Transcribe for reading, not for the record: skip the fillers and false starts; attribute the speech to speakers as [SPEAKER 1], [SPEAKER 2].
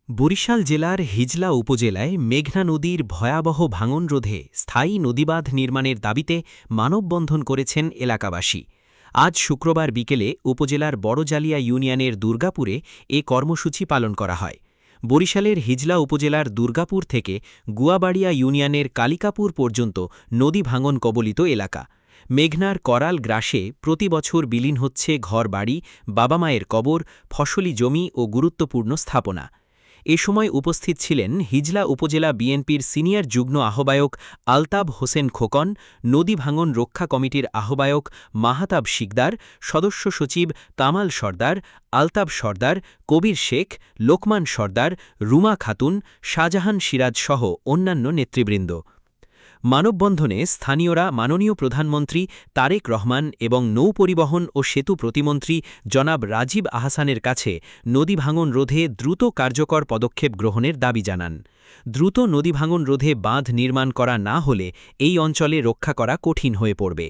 [SPEAKER 1] বরিশাল জেলার হিজলা উপজেলায় মেঘনা নদীর ভয়াবহ ভাঙন রোধে স্থায়ী নদীবাঁধ নির্মাণের দাবিতে মানববন্ধন করেছেন এলাকাবাসী। আজ শুক্রবার বিকেলে উপজেলার বড়জালিয়া ইউনিয়নের দুর্গাপুরে এ কর্মসূচি পালন করা হয়। বরিশালের হিজলা উপজেলার দুর্গাপুর থেকে গুয়াবাড়িয়া ইউনিয়নের কালিকাপুর পর্যন্ত নদী ভাঙন কবলিত এলাকা। মেঘনার করাল গ্রাসে প্রতি বছর বিলীন হচ্ছে ঘরবাড়ি, বাবা মায়ের কবর, ফসলি জমি ও গুরুত্বপূর্ণ স্থাপনা। এ সময় উপস্থিত ছিলেন হিজলা উপজেলা বিএনপির সিনিয়র যুগ্ম আহ্বায়ক আলতাব হোসেন খোকন, নদী ভাঙন রক্ষা কমিটির আহ্বায়ক মাহাতাব শিকদার, সদস্য সচিব কামাল সর্দার, আলতাব সর্দার, কবির শেখ, লোকমান সর্দার, রুমা খাতুন, শাহজাহান সিরাজ সহ অন্যান্য নেতৃবৃন্দ। মানববন্ধনে স্থানীয়রা মাননীয় প্রধানমন্ত্রী তারেক রহমান এবং নৌপরিবহন ও সেতু প্রতিমন্ত্রী জনাব রাজীব আহসানের কাছে নদী ভাঙন রোধে দ্রুত কার্যকর পদক্ষেপ গ্রহণের দাবি জানান। দ্রুত নদী ভাঙন রোধে বাঁধ নির্মাণ করা না হলে এই অঞ্চলে রক্ষা করা কঠিন হয়ে পড়বে।